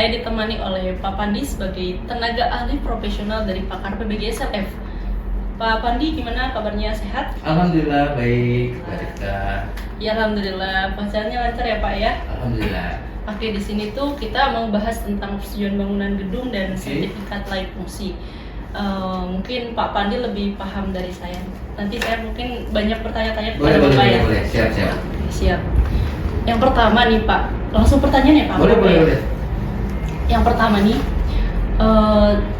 saya ditemani oleh Pak Pandi sebagai tenaga ahli profesional dari pakar PBG SLF. Pak Pandi, gimana kabarnya, sehat? Alhamdulillah baik, Pak. Ya, alhamdulillah. Pacarnya lancar ya, Pak ya? Alhamdulillah. Oke, di sini tuh kita mau bahas tentang persetujuan bangunan gedung dan sertifikat layak fungsi. Mungkin Pak Pandi lebih paham dari saya. Nanti saya mungkin banyak bertanya-tanya kepada Bapak ya. Boleh. Siap. Siap. Yang pertama nih Pak, langsung pertanyaan ya Pak? Boleh. Yang pertama nih,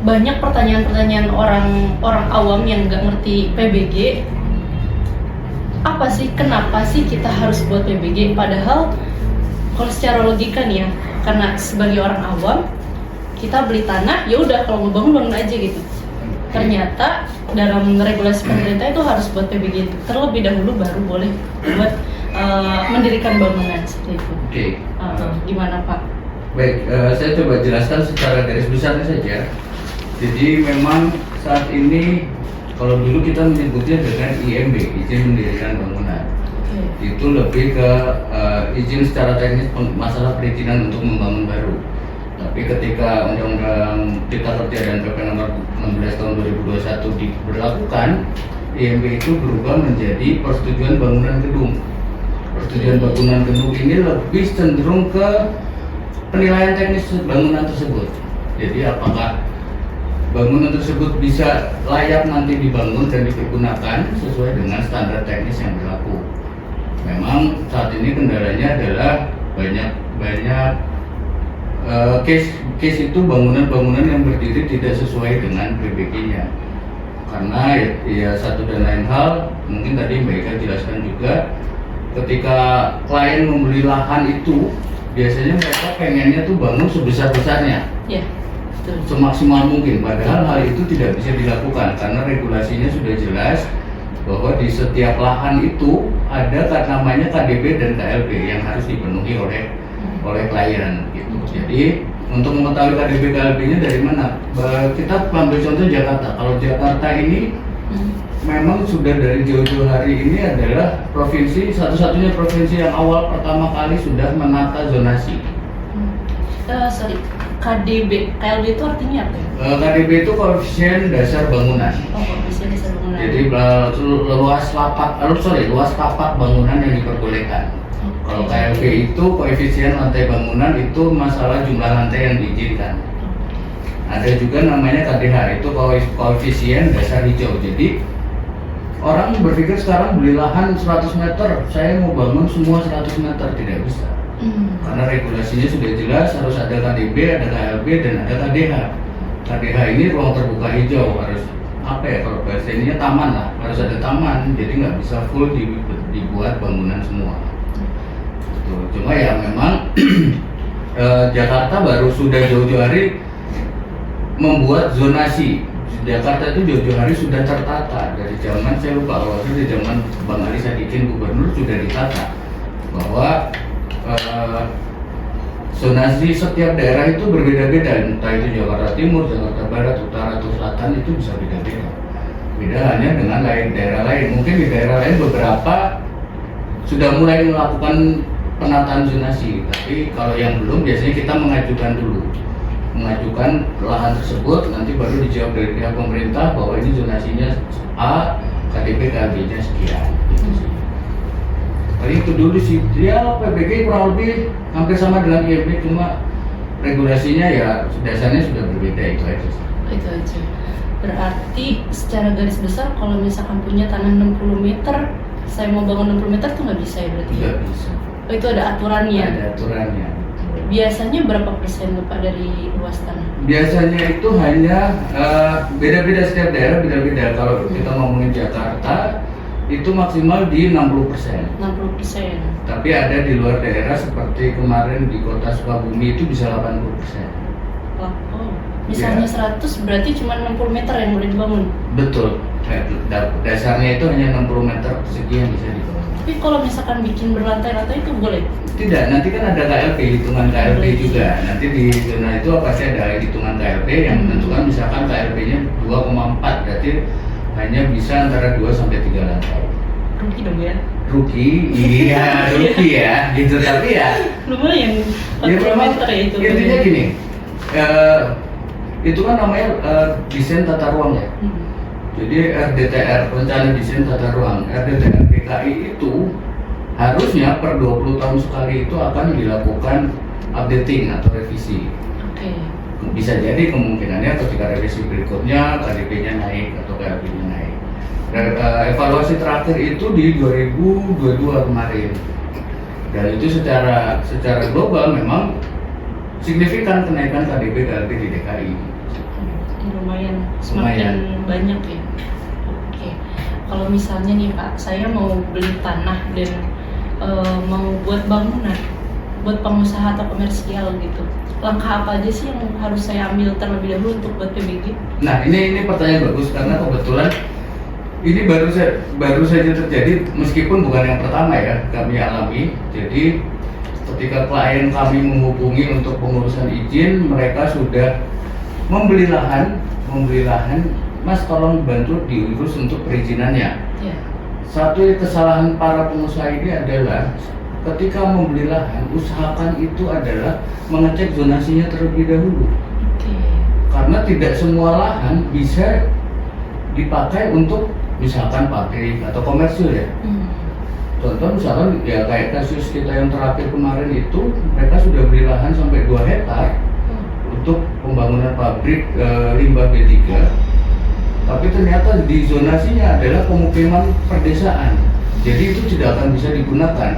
banyak pertanyaan-pertanyaan orang awam yang nggak ngerti PBG. Apa sih, kenapa sih kita harus buat PBG? Padahal kalau secara logika nih ya, karena sebagai orang awam kita beli tanah, ya udah kalau mau bangun aja gitu. Ternyata dalam regulasi pemerintah itu harus buat PBG terlebih dahulu baru boleh buat mendirikan bangunan seperti itu. Oke. Gimana Pak? Baik, saya coba jelaskan secara garis besarnya saja. Jadi memang saat ini kalau dulu kita menyebutnya dengan IMB, izin mendirikan bangunan. Itu lebih ke izin secara teknis masalah perizinan untuk membangun baru. Tapi ketika Undang-Undang Cipta Kerja dan PP Nomor 16 Tahun 2021 diberlakukan, IMB itu berubah menjadi persetujuan bangunan gedung. Persetujuan bangunan gedung ini lebih cenderung ke penilaian teknis bangunan tersebut. Jadi apakah bangunan tersebut bisa layak nanti dibangun dan dipergunakan sesuai dengan standar teknis yang berlaku. Memang saat ini kendalanya adalah banyak case itu bangunan-bangunan yang berdiri tidak sesuai dengan PBG-nya. Karena ya satu dan lain hal, mungkin tadi Mbak Ika jelaskan juga, ketika klien membeli lahan itu biasanya mereka pengennya tuh bangun sebesar-besarnya, semaksimal mungkin. Padahal hal itu tidak bisa dilakukan karena regulasinya sudah jelas bahwa di setiap lahan itu ada namanya KDB dan KLB yang harus dipenuhi oleh klien gitu. Jadi untuk mengetahui KDB KLB-nya dari mana? Kita ambil contoh Jakarta. Kalau Jakarta ini memang sudah dari jauh-jauh hari ini adalah provinsi satu-satunya provinsi yang awal pertama kali sudah menata zonasi. KDB, KLB itu artinya apa? KDB itu koefisien dasar bangunan. Koefisien dasar bangunan. Jadi luas tapak bangunan yang diperbolehkan. Kalau KLB itu koefisien lantai bangunan, itu masalah jumlah lantai yang diizinkan. Ada juga namanya KDH, itu koefisien dasar hijau. Jadi orang berpikir sekarang beli lahan 100 meter, saya mau bangun semua 100 meter, tidak bisa. Karena regulasinya sudah jelas, harus ada KDB, ada KLB, dan ada KDH. KDH ini ruang terbuka hijau, harus kalau bahasa ininya taman lah, harus ada taman, jadi nggak bisa full dibuat bangunan semua. Cuma ya memang Jakarta baru sudah jauh-jauh hari membuat zonasi. Jakarta itu jauh-jauh hari sudah tertata dari zaman, saya lupa kalau di zaman Bang Ali Sadikin gubernur sudah ditata bahwa zonasi setiap daerah itu berbeda-beda, entah itu Jakarta Timur, Jakarta Barat, Utara, atau Selatan, itu bisa beda-beda. Beda hanya dengan daerah lain. Mungkin di daerah lain beberapa sudah mulai melakukan penataan zonasi, tapi kalau yang belum biasanya kita mengajukan lahan tersebut, nanti baru dijawab dari pihak pemerintah bahwa ini zonasinya A, KDB KLB-nya sekian. Jadi itu dulu sih, ya PBG kurang lebih hampir sama dengan IMB, cuma regulasinya ya dasarnya sudah berbeda, itu aja. Itu aja. Berarti secara garis besar kalau misalkan punya tanah 60 meter, saya mau bangun 60 meter tuh nggak bisa ya berarti? Nggak bisa. Oh, itu ada aturannya? Ada aturannya. Biasanya berapa persen Pak dari luas tanah? Biasanya itu hanya beda-beda, setiap daerah beda-beda. Kalau kita ngomongin Jakarta, itu maksimal di 60%. 60%. Tapi ada di luar daerah seperti kemarin di kota Sukabumi itu bisa 80%. Oh, misalnya ya. 100 berarti cuma 60 meter yang boleh dibangun? Betul. Dasarnya itu hanya 60 meter persegi yang bisa dibangun. Tapi kalau misalkan bikin berlantai-lantai itu boleh? Tidak, nanti kan ada KLP, hitungan KLP juga. Nanti di zona itu pasti ada hitungan KLP yang menentukan, misalkan KLP-nya 2,4, berarti hanya bisa antara 2 sampai 3 lantai. Rugi dong ya? Rugi, iya rugi ya, gitu. Tapi ya lumayan, 40 meter ya itu. Intinya gini, Itu kan namanya desain tata ruang ya. Jadi RDTR, rencana desain tata ruang, RDTR DKI itu harusnya per 20 tahun sekali itu akan dilakukan updating atau revisi. Oke. Bisa jadi kemungkinannya ketika revisi berikutnya KDP-nya naik atau KLP-nya naik. Evaluasi terakhir itu di 2022 kemarin. Dan itu secara global memang signifikan kenaikan KDP KLP di DKI. Lumayan, semakin banyak ya. Oke. Kalau misalnya nih Pak, saya mau beli tanah dan mau buat bangunan, buat pengusaha atau komersial gitu. Langkah apa aja sih yang harus saya ambil terlebih dahulu untuk buat PBG? Nah, ini pertanyaan bagus karena kebetulan ini baru saja terjadi, meskipun bukan yang pertama ya kami alami. Jadi ketika klien kami menghubungi untuk pengurusan izin, mereka sudah membeli lahan, Mas tolong bantu diurus untuk perizinannya. Yeah. Satu kesalahan para pengusaha ini adalah ketika membeli lahan, usahakan itu adalah mengecek zonasinya terlebih dahulu. Okay. Karena tidak semua lahan bisa dipakai untuk misalkan pabrik atau komersil ya. Contoh misalkan ya kayak kasus kita yang terakhir kemarin itu, mereka sudah beli lahan sampai 2 hektar untuk pembangunan pabrik limbah B3, tapi ternyata di zonasinya adalah pemukiman perdesaan, jadi itu tidak akan bisa digunakan.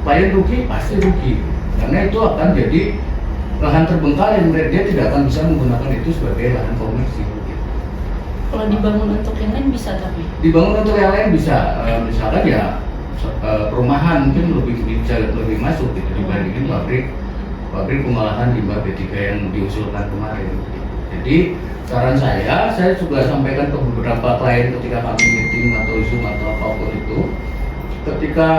Klien rugi, pasti rugi, karena itu akan jadi lahan terbengkalai, dia tidak akan bisa menggunakan itu sebagai lahan komersil. Kalau dibangun untuk yang lain bisa, tapi dibangun untuk yang lain bisa, misalkan ya perumahan mungkin lebih masuk gitu dibandingin pabrik pengolahan limbah B3 yang diusulkan kemarin. Jadi saran saya juga sampaikan ke beberapa klien ketika kami meeting atau Zoom atau apapun itu, ketika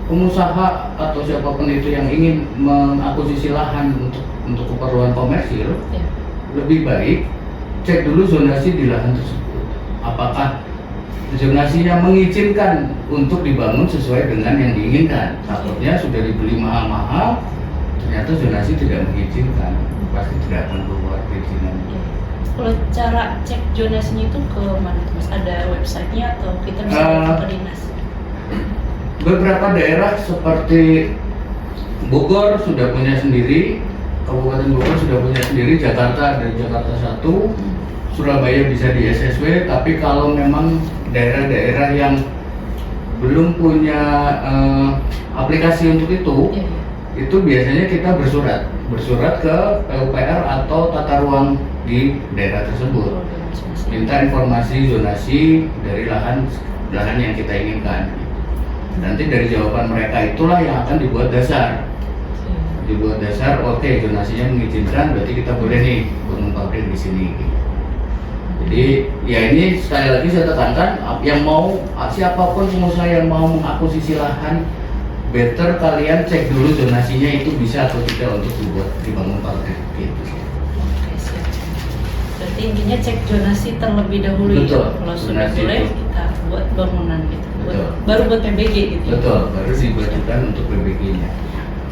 pengusaha atau siapapun itu yang ingin mengakuisisi lahan untuk keperluan komersil, lebih baik cek dulu zonasi di lahan tersebut. Apakah zonasinya mengizinkan untuk dibangun sesuai dengan yang diinginkan? Takutnya sudah dibeli mahal-mahal, ternyata zonasi tidak mengizinkan, pasti tidak akan keluar perizinan. Kalau cara cek zonasinya itu ke mana, Mas? Ada websitenya atau kita bisa ke dinas? Beberapa daerah seperti Bogor sudah punya sendiri, Kabupaten Bogor sudah punya sendiri, Jakarta ada Jakarta 1, Surabaya bisa di SSW. Tapi kalau memang daerah-daerah yang belum punya aplikasi untuk itu biasanya kita bersurat ke PUPR atau tata ruang di daerah tersebut, minta informasi zonasi dari lahan yang kita inginkan. Nanti dari jawaban mereka itulah yang akan dibuat dasar. Oke, zonasinya mengizinkan, berarti kita boleh nih bangun pabrik di sini. Jadi ya ini sekali lagi saya tekankan, yang mau siapapun pengusaha yang mau mengakuisisi lahan, better kalian cek dulu zonasinya itu bisa atau tidak untuk dibangun pabrik gitu. Oke, siap. Berarti intinya cek zonasi terlebih dahulu. Betul, ya. Kalau sudah boleh kita buat bangunan gitu. Baru buat PBG gitu. Betul, baru dibutuhkan untuk PBG-nya.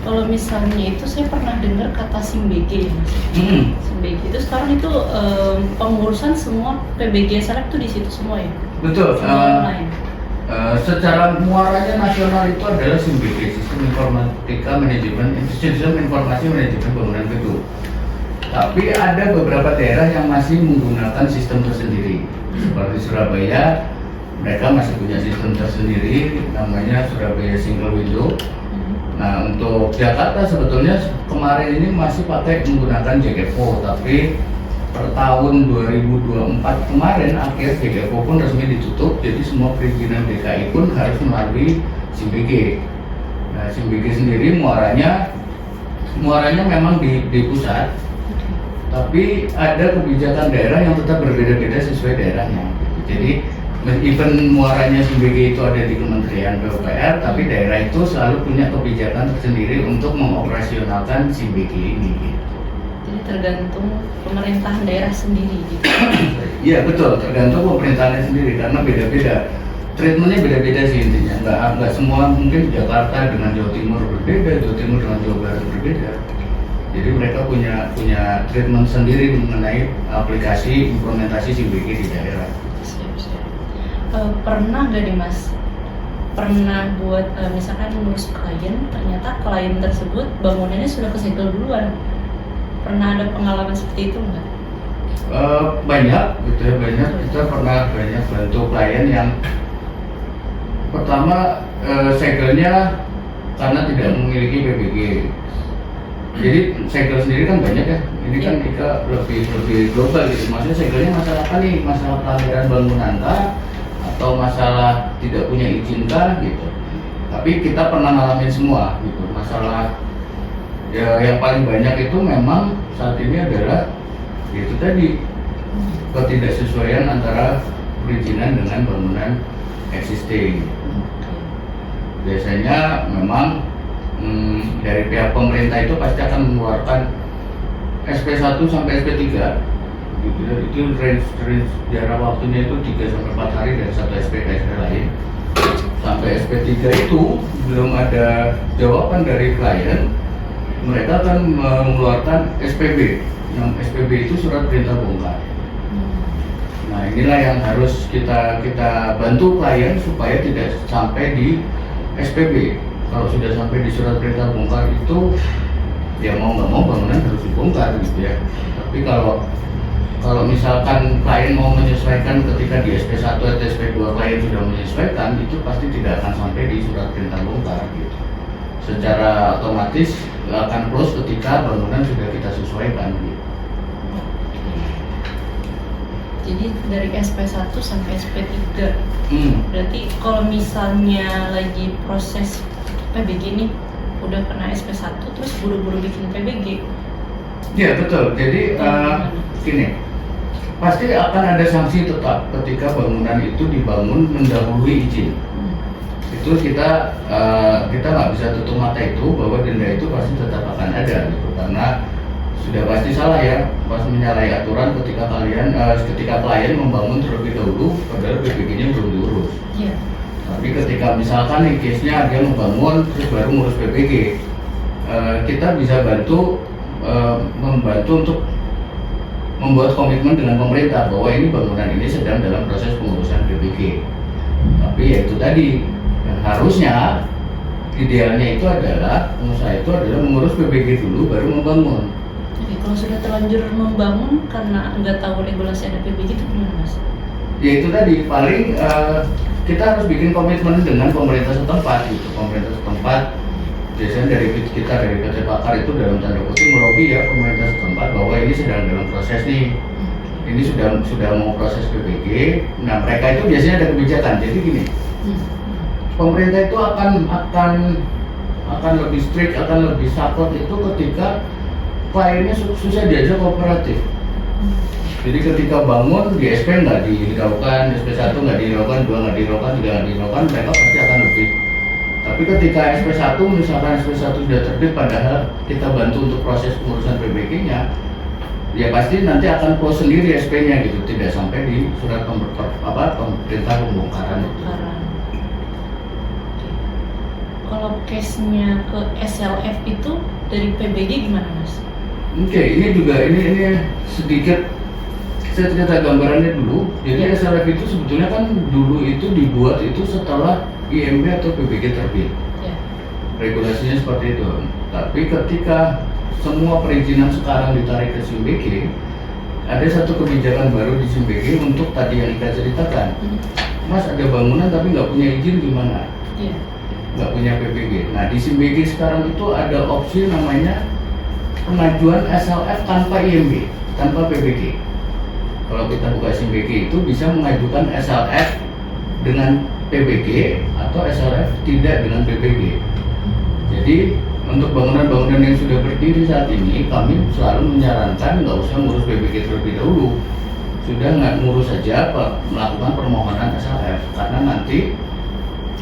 Kalau misalnya itu saya pernah dengar kata SIMBG ya Mas. SIMBG itu sekarang itu pengurusan semua PBG Select itu di situ semua ya. Betul. Secara muaranya nasional itu adalah SIMBG, Sistem Informatika Manajemen, Sistem Informasi Manajemen Bangunan Gedung. Tapi ada beberapa daerah yang masih menggunakan sistem tersendiri. Seperti Surabaya, mereka masih punya sistem tersendiri, namanya Surabaya Single Window. Nah, untuk Jakarta sebetulnya kemarin ini masih pakai menggunakan JKPO, tapi per tahun 2024 kemarin akhir JKPO pun resmi ditutup, jadi semua perizinan DKI pun harus melalui SIMBG. Nah, SIMBG sendiri muaranya memang di pusat, tapi ada kebijakan daerah yang tetap berbeda-beda sesuai daerahnya. Jadi even muaranya SIMBG itu ada di Kementerian PUPR, tapi daerah itu selalu punya kebijakan tersendiri untuk mengoperasionalkan SIMBG ini. Jadi tergantung pemerintahan daerah sendiri gitu. Iya betul, tergantung pemerintahannya sendiri karena beda-beda. Treatmentnya beda-beda sih intinya. Nggak semua, mungkin Jakarta dengan Jawa Timur berbeda, Jawa Timur dengan Jawa Barat berbeda. Jadi mereka punya treatment sendiri mengenai aplikasi implementasi SIMBG di daerah. Siap. Pernah nggak nih Mas? Pernah buat misalkan ngurus klien, ternyata klien tersebut bangunannya sudah kesegel duluan. Pernah ada pengalaman seperti itu nggak? Banyak gitu ya, banyak. Kita pernah banyak bantu klien yang pertama segelnya karena tidak memiliki PBG. Jadi segel sendiri kan banyak ya. Ini kan kita lebih global gitu. Maksudnya segelnya masalah apa nih? Masalah pelanggaran bangunan kah? Atau masalah tidak punya izin kah gitu. Tapi kita pernah ngalamin semua gitu. Masalah ya yang paling banyak itu memang saat ini adalah itu tadi ketidaksesuaian antara perizinan dengan bangunan existing. Biasanya memang dari pihak pemerintah itu pasti akan mengeluarkan SP1 sampai SP3 gitu ya. Itu range jarak waktunya itu 3 sampai 4 hari dari satu SP ke SP lain. Sampai SP3 itu belum ada jawaban dari klien, mereka akan mengeluarkan SPB. Yang SPB itu surat perintah bongkar. Nah, inilah yang harus kita bantu klien supaya tidak sampai di SPB. Kalau sudah sampai di surat perintah bongkar itu ya mau nggak mau bangunan harus dibongkar gitu ya. Tapi kalau misalkan klien mau menyesuaikan ketika di SP1 atau SP2 klien sudah menyesuaikan, itu pasti tidak akan sampai di surat perintah bongkar gitu. Secara otomatis akan close ketika bangunan sudah kita sesuaikan gitu. Jadi dari SP1 sampai SP3. Berarti kalau misalnya lagi proses PBG nih, udah kena SP1 terus buru-buru bikin PBG. Iya betul. Jadi gini, pasti akan ada sanksi tetap ketika bangunan itu dibangun mendahului izin. Itu kita nggak bisa tutup mata itu bahwa denda itu pasti tetap akan ada gitu, karena sudah pasti salah ya pas menyalahi aturan ketika klien membangun terlebih dahulu padahal PBG-nya belum diurus. Iya. Tapi ketika misalkan nih case-nya dia membangun terus baru ngurus PBG, kita bisa membantu untuk membuat komitmen dengan pemerintah bahwa ini bangunan ini sedang dalam proses pengurusan PBG. Tapi ya itu tadi, harusnya idealnya itu adalah pengusaha itu adalah mengurus PBG dulu baru membangun. Oke, kalau sudah terlanjur membangun karena nggak tahu regulasi ada PBG itu gimana Mas? Ya itu tadi, paling kita harus bikin komitmen dengan pemerintah setempat gitu. Pemerintah setempat biasanya dari PT Pakar itu dalam tanda kutip melobi ya pemerintah setempat bahwa ini sedang dalam proses nih. Ini sudah mau proses PBG. Nah, mereka itu biasanya ada kebijakan. Jadi gini, pemerintah itu akan lebih strict, akan lebih support itu ketika kliennya susah diajak kooperatif. Jadi ketika bangun di SP nggak dihiraukan, SP1 nggak dihiraukan, 2 nggak dihiraukan, 3 nggak dihiraukan, mereka pasti akan lebih. Tapi ketika SP1, misalkan SP1 sudah terbit padahal kita bantu untuk proses pengurusan PBG-nya, ya pasti nanti akan close sendiri SP-nya gitu, tidak sampai di surat perintah pembongkaran itu. Kalau case-nya ke SLF itu dari PBG gimana Mas? Oke, ini sedikit saya cerita gambarannya dulu. Jadi SLF itu sebetulnya kan dulu itu dibuat itu setelah IMB atau PBG terbit. Regulasinya seperti itu. Tapi ketika semua perizinan sekarang ditarik ke SIMBG, ada satu kebijakan baru di SIMBG untuk tadi yang kita ceritakan. Mas ada bangunan tapi nggak punya izin gimana? Nggak punya PBG. Nah di SIMBG sekarang itu ada opsi namanya pengajuan SLF tanpa IMB, tanpa PBG. Kalau kita buka SIMBG itu bisa mengajukan SLF dengan PBG atau SLF tidak dengan PBG. Jadi untuk bangunan-bangunan yang sudah berdiri saat ini, kami selalu menyarankan nggak usah ngurus PBG terlebih dahulu. Sudah nggak ngurus saja melakukan permohonan SLF, karena nanti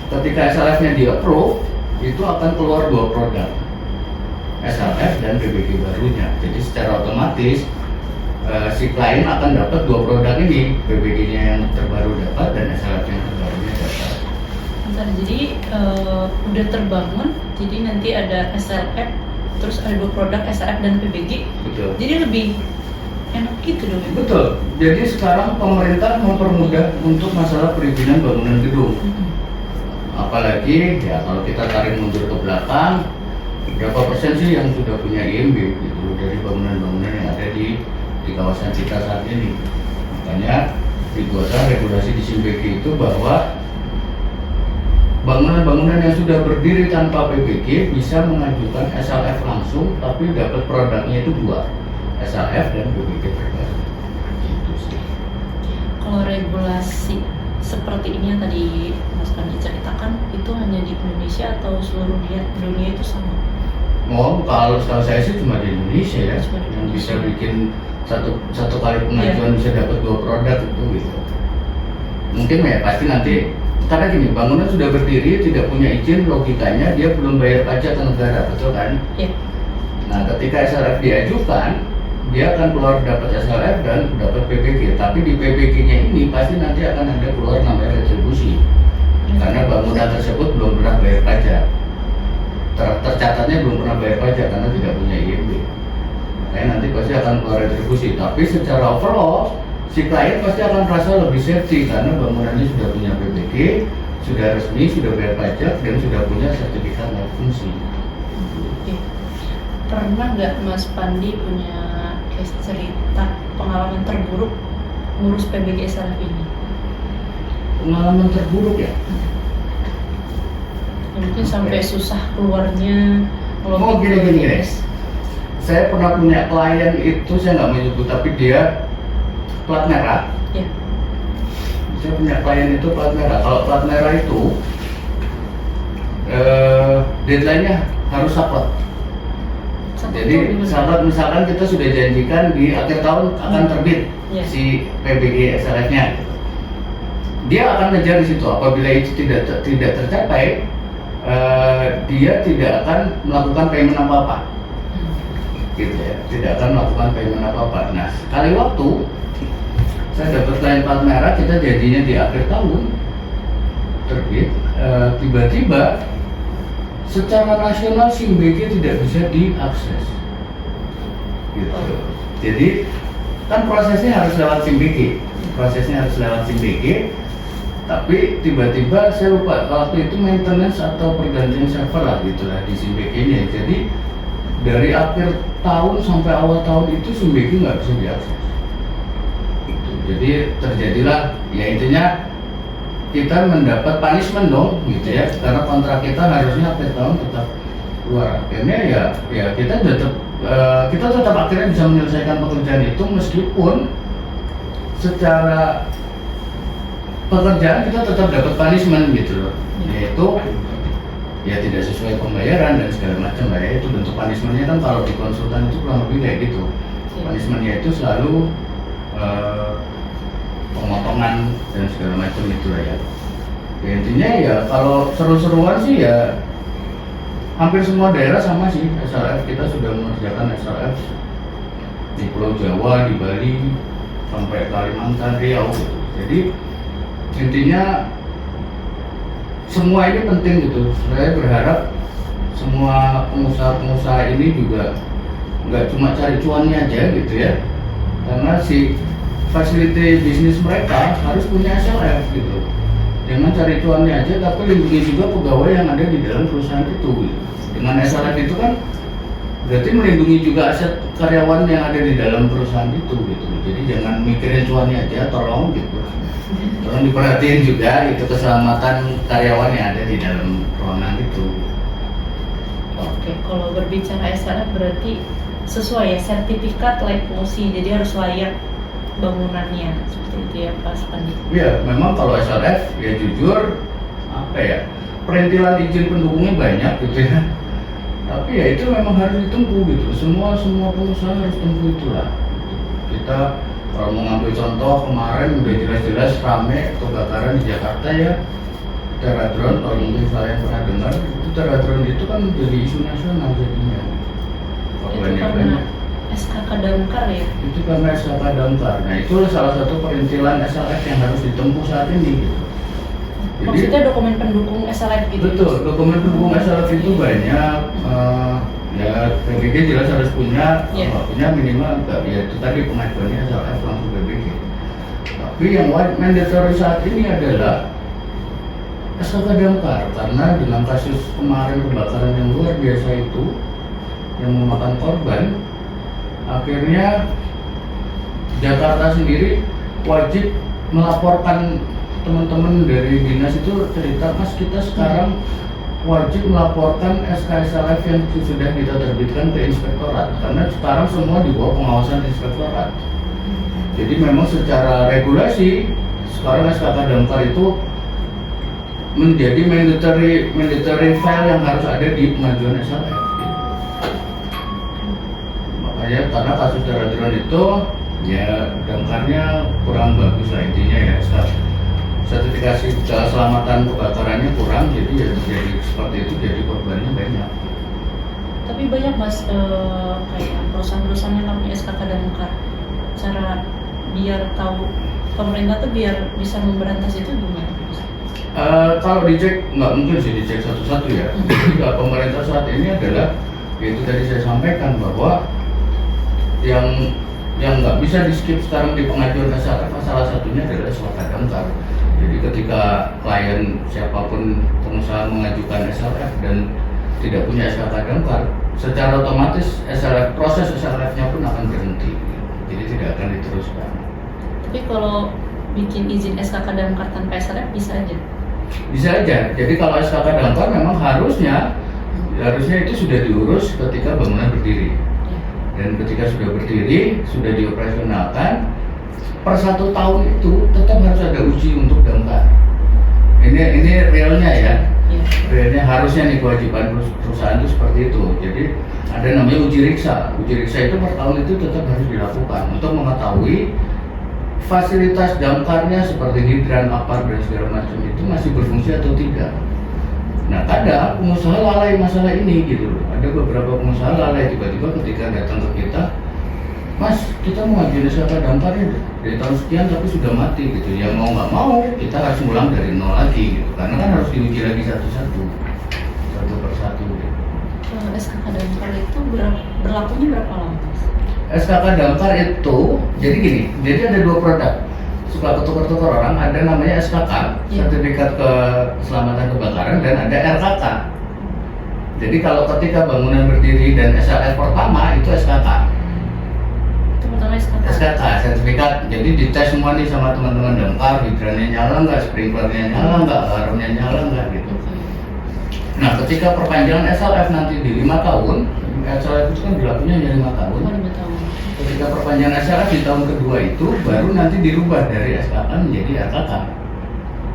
ketika SLF-nya di-approve, itu akan keluar 2 produk, SLF dan PBG barunya. Jadi secara otomatis si klien akan dapat 2 produk ini, PBG-nya yang terbaru dapat dan SLF yang terbarunya dapat. Bentar, jadi udah terbangun, jadi nanti ada SLF terus ada 2 produk SRF dan PBG, Betul. jadi lebih enak gitu dong. Betul. Jadi sekarang pemerintah mempermudah untuk masalah perizinan bangunan gedung. Apalagi ya kalau kita tarik mundur ke belakang, berapa persen sih yang sudah punya IMB gitu dari bangunan-bangunan yang ada di kawasan kita saat ini. Makanya dibuatlah regulasi di SIMBG itu bahwa bangunan-bangunan yang sudah berdiri tanpa PBG bisa mengajukan SLF langsung, tapi dapat produknya itu 2, SLF dan PBG terbaru. Gitu sih. Kalau regulasi seperti ini yang tadi Mas Pandi ceritakan, itu hanya di Indonesia atau seluruh dunia itu sama? Oh, kalau setahu saya sih cuma di Indonesia ya, Cuma di yang Indonesia. bisa bikin satu kali pengajuan bisa dapat 2 produk itu gitu. Mungkin ya pasti nanti karena gini, bangunan sudah berdiri tidak punya izin, logikanya dia belum bayar pajak ke negara, betul kan? Iya. Nah, ketika SLF diajukan, dia akan keluar dapat SLF dan dapat PPG. Tapi di PPG-nya ini pasti nanti akan ada keluar namanya retribusi, karena bangunan tersebut belum pernah bayar pajak. Tercatatnya belum pernah bayar pajak karena tidak punya IMB. Makanya nanti pasti akan keluar retribusi. Tapi secara overall, si klien pasti akan merasa lebih safety karena bangunannya sudah punya PPG, sudah resmi, sudah bayar pajak, dan sudah punya sertifikat layak fungsi. Oke. Pernah nggak Mas Pandi punya case cerita pengalaman terburuk ngurus PBG SLF ini? Pengalaman terburuk ya? Ya, mungkin sampai susah keluarnya Oh gini guys, saya pernah punya klien itu, saya nggak menyebut, tapi dia plat merah. Ya. Saya punya klien itu plat merah. Kalau plat merah itu deadline-nya harus support. Jadi sahabat, misalkan kita sudah janjikan di akhir tahun akan terbit si PBG SLF-nya, dia akan ngejar di situ. Apabila itu tidak tercapai, dia tidak akan melakukan payment apa-apa, gitu ya. Tidak akan melakukan payment apa-apa. Nah, sekali waktu saya dapat klien plat merah, kita janjinya di akhir tahun terbit, tiba-tiba secara nasional SIMBG tidak bisa diakses, gitu. Jadi kan prosesnya harus lewat SIMBG, tapi tiba-tiba saya lupa waktu itu maintenance atau pergantian server lah gitulah di SIMBG ini. Jadi dari akhir tahun sampai awal tahun itu SIMBG nggak bisa diakses. Gitu. Jadi terjadilah ya intinya kita mendapat punishment dong gitu ya, karena kontrak kita harusnya akhir tahun tetap keluar. Akhirnya ya kita tetap akhirnya bisa menyelesaikan pekerjaan itu meskipun secara pekerjaan kita tetap dapat punishment gitu loh, yaitu ya tidak sesuai pembayaran dan segala macam lah ya. Itu bentuk punishmentnya kan kalau di konsultan itu kurang lebih kayak gitu. Punishmentnya itu selalu pemotongan dan segala macam itu lah ya. Ya intinya ya kalau seru-seruan sih ya hampir semua daerah sama sih SLF. Kita sudah mengerjakan SLF di Pulau Jawa, di Bali, sampai Kalimantan, Riau gitu. Jadi intinya semua ini penting gitu. Saya berharap semua pengusaha-pengusaha ini juga nggak cuma cari cuannya aja gitu ya, karena si fasiliti bisnis mereka harus punya SLF gitu. Jangan cari cuannya aja, tapi lindungi juga pegawai yang ada di dalam perusahaan itu gitu. Dengan SLF itu kan berarti melindungi juga aset karyawan yang ada di dalam perusahaan itu gitu. Jadi jangan mikirin cuannya aja, tolong gitu. Tolong diperhatiin juga itu keselamatan karyawan yang ada di dalam ruangan itu. Oke, kalau berbicara SLF berarti sesuai ya, sertifikat layak fungsi, jadi harus layak bangunannya, seperti itu ya Pak Pandi? Iya, memang kalau SLF ya jujur apa ya, perintilan izin pendukungnya banyak gitu ya. Tapi ya itu memang harus ditempuh gitu. Semua pengusaha harus tempuh itulah. Kita kalau mau ngambil contoh kemarin udah jelas-jelas rame kebakaran di Jakarta ya, Teradron. Kalau mungkin kalian pernah dengar, itu Teradron itu kan jadi isu nasional jadinya. Itu karena SKK Damkar ya? Itu karena SKK Damkar. Nah itu salah satu perintilan SLF yang harus ditempuh saat ini gitu. Jadi, maksudnya dokumen pendukung SLF gitu? Betul, dokumen pendukung SLF itu banyak. Ya PBG jelas harus punya, Iya. punya minimal ya itu tadi pengajuannya SLF langsung PBG. Tapi yang mandatory saat ini adalah SKK Damkar, karena dalam kasus kemarin kebakaran yang luar biasa itu yang memakan korban, akhirnya Jakarta sendiri wajib melaporkan. Teman-teman dari dinas itu cerita, Mas, kita sekarang wajib melaporkan SKSLF yang sudah kita terbitkan ke inspektorat, karena sekarang semua di bawah pengawasan inspektorat. Jadi memang secara regulasi sekarang SKK Damkar itu menjadi mandatory file yang harus ada di pengajuan SLF. Makanya karena kasus darurat itu ya damkarnya kurang bagus lah intinya ya. Sertifikasi keselamatan kebakarannya kurang, jadi ya jadi seperti itu, jadi korbannya banyak. Tapi banyak Mas kayak perusahaan-perusahaan yang punya SKK Damkar. Cara biar tahu pemerintah tuh biar bisa memberantas itu gimana? Kalau dicek nggak mungkin sih dicek satu-satu ya. Jadi pemerintah saat ini adalah itu tadi saya sampaikan bahwa yang nggak bisa di skip sekarang di pengajuan SLF salah satunya adalah SKK Damkar. Jadi ketika klien siapapun pengusaha mengajukan SLF dan tidak punya SKK Damkar, secara otomatis proses SLF-nya pun akan berhenti. Jadi tidak akan diteruskan. Tapi kalau bikin izin SKK Damkar tanpa SLF bisa aja? Bisa aja. Jadi kalau SKK Damkar memang harusnya itu sudah diurus ketika bangunan berdiri. Dan ketika sudah berdiri, sudah dioperasionalkan, per 1 tahun itu tetap harus ada uji untuk damkar. Ini realnya ya. Realnya harusnya nih kewajiban perusahaan itu seperti itu. Jadi ada namanya uji riksa. Uji riksa itu per tahun itu tetap harus dilakukan untuk mengetahui fasilitas damkarnya seperti hidran, apar dan segala macam itu masih berfungsi atau tidak. Nah kadang pengusaha lalai masalah ini gitu loh. Ada beberapa pengusaha lalai tiba-tiba ketika datang ke kita, Mas, kita mau ngajuin SKK Damkar dari tahun sekian tapi sudah mati gitu. Ya mau nggak mau kita harus ngulang dari nol lagi gitu. Karena kan harus diuji lagi satu persatu. Gitu. SKK Damkar itu berlakunya berapa lama, Mas? SKK Damkar itu jadi gini, jadi ada 2 produk. Suka ketukar-tukar orang, ada namanya SKK, sertifikat keselamatan kebakaran, dan ada RKK. Jadi kalau ketika bangunan berdiri dan SLF pertama itu SKK. SKK, sertifikat. Jadi dites semua nih sama teman-teman damkar, hidrannya nyala nggak, sprinklernya nyala nggak, alarmnya nyala nggak gitu. Nah ketika perpanjangan SLF nanti di 5 tahun, SLF itu kan berlakunya hanya 5 tahun. Ketika perpanjangan SLF di tahun kedua itu baru nanti dirubah dari SKK menjadi RKK,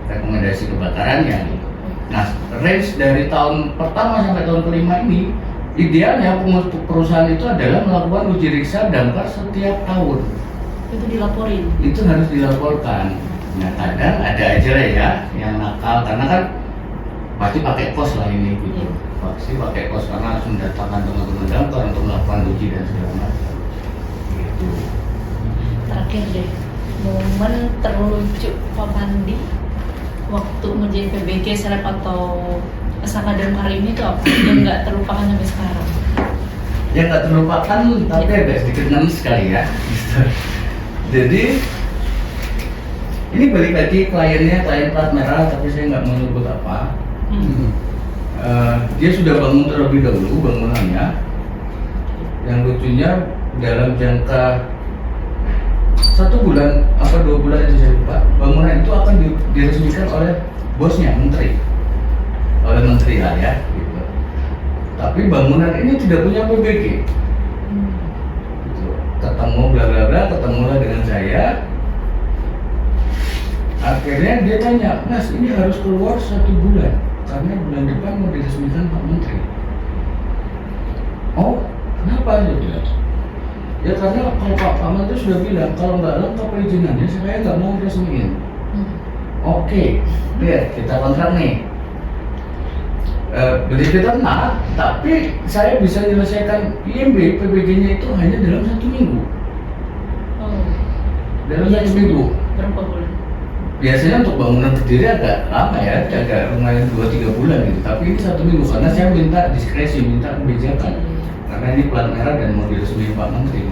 rekomendasi kebakarannya gitu. Nah range dari tahun pertama sampai tahun kelima ini idealnya perusahaan itu adalah melakukan uji riksa damkar setiap tahun. Itu dilaporin? Itu harus dilaporkan. Nah kadang ada aja lah ya yang nakal, karena kan pasti pakai kos lah ini gitu. Pasti pakai kos karena harus mendatangkan teman-teman damkar untuk melakukan uji dan segala macam. Gitu. Terakhir deh, momen terlucu Pak Pandi waktu ngerjain PBG, SLF atau SKK Damkar ini tuh apa yang nggak terlupakan sampai sekarang? Yang nggak terlupakan tapi agak sedikit nangis sekali ya. Jadi ini balik lagi klien plat merah, tapi saya nggak mau nyebut apa. Dia sudah bangun terlebih dahulu bangunannya. Yang lucunya dalam jangka 1 bulan apa 2 bulan itu saya lupa, bangunan itu akan diresmikan oleh bosnya, oleh menteri lah ya gitu. Tapi bangunan ini tidak punya PBG gitu. Ketemu bla bla bla, ketemulah dengan saya, akhirnya dia tanya, Mas ini harus keluar 1 bulan karena bulan depan mau diresmikan Pak Menteri. Oh kenapa dia bilang? Ya karena kalau Pak Menteri sudah bilang kalau nggak lengkap perizinannya saya nggak mau resmiin. Oke, lihat kita kontrak nih. Beli beternak, tapi saya bisa menyelesaikan IMB PBG-nya itu hanya dalam 1 minggu. Dalam 1 minggu. Berapa bulan? Biasanya untuk bangunan berdiri agak lama ya, agak lumayan 2-3 bulan gitu. Tapi ini 1 minggu karena saya minta diskresi, minta kebijakan. karena ini plat merah dan mau diresmikan Pak Menteri.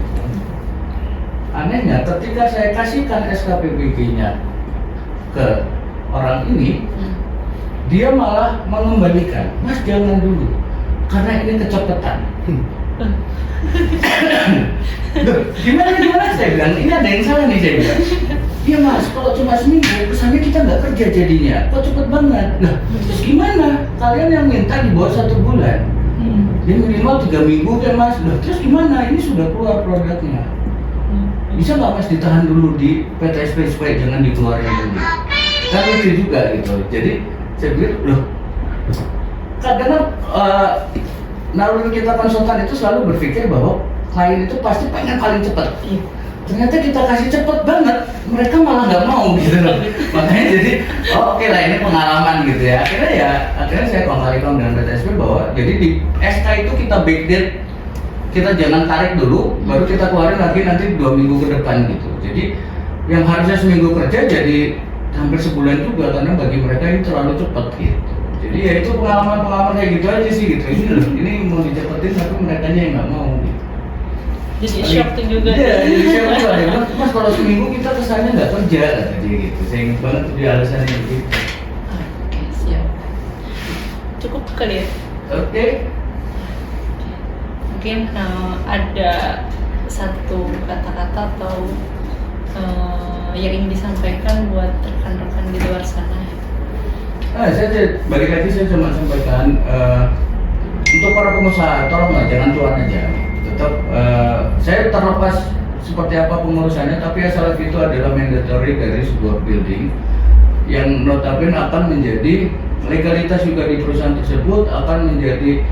Anehnya ketika saya kasihkan SKPBG-nya ke orang ini, dia malah mengembalikan, Mas jangan dulu, karena ini kecopetan. Gimana saya bilang, ini ada yang salah nih saya bilang. Iya Mas, kalau cuma seminggu, kesannya kita nggak kerja jadinya, kok cepet banget. Nah, terus gimana? Kalian yang minta di bawah 1 bulan, ya minimal 3 minggu kan Mas. Nah, terus gimana? Ini sudah keluar produknya. Bisa nggak Mas ditahan dulu di PTSP supaya jangan dikeluarin dulu? Kan itu juga gitu. Jadi saya bilang, loh, kadang naluri kita konsultan itu selalu berpikir bahwa klien itu pasti pengen paling cepat. Ternyata kita kasih cepet banget, mereka malah nggak mau gitu loh. Makanya jadi, oke lah ini pengalaman gitu ya. Akhirnya saya kongkali dengan PTSP bahwa jadi di SK itu kita backdate, kita jangan tarik dulu, baru kita keluarin lagi nanti 2 minggu ke depan gitu. Jadi yang harusnya seminggu kerja jadi hampir sebulan juga karena bagi mereka ini terlalu cepat gitu. Jadi ya itu pengalaman kayak gitu aja sih gitu. Ini loh, ini mau dicepetin tapi mereka yang nggak mau gitu. Jadi shocking juga. Iya, jadi saya bilang, Mas kalau seminggu kita kesannya nggak kerja kata dia gitu. Saya ingat banget tuh dia alasannya gitu. Oke, siap. Cukup kali ya? Oke. Mungkin ada satu kata-kata atau yang ingin disampaikan buat rekan-rekan di luar sana. Saya balik lagi saya cuma sampaikan untuk para pengusaha tolonglah jangan cuan aja. Tetap saya terlepas seperti apa pengurusannya, tapi asal itu adalah mandatory dari sebuah building yang notabene akan menjadi legalitas juga di perusahaan tersebut, akan menjadi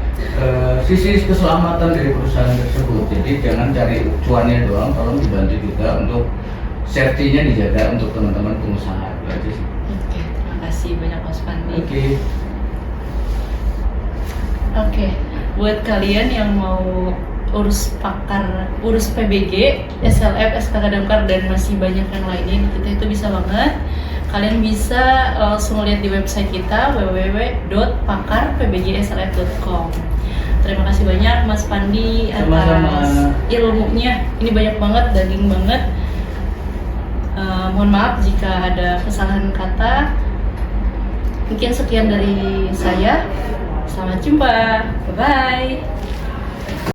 sisi keselamatan dari perusahaan tersebut. Jadi jangan cari cuannya doang, tolong dibantu juga untuk safety-nya dijaga untuk teman-teman pengusaha. Itu aja sih. Oke, terima kasih banyak Mas Pandi. Oke, buat kalian yang mau urus PBG, SLF, SKK Damkar dan masih banyak yang lainnya kita itu bisa banget. Kalian bisa langsung lihat di website kita www.pakarpbgslf.com. Terima kasih banyak Mas Pandi atas ilmunya. Ini banyak banget, daging banget. Mohon maaf jika ada kesalahan kata. Mungkin sekian dari saya. Selamat jumpa. Bye-bye.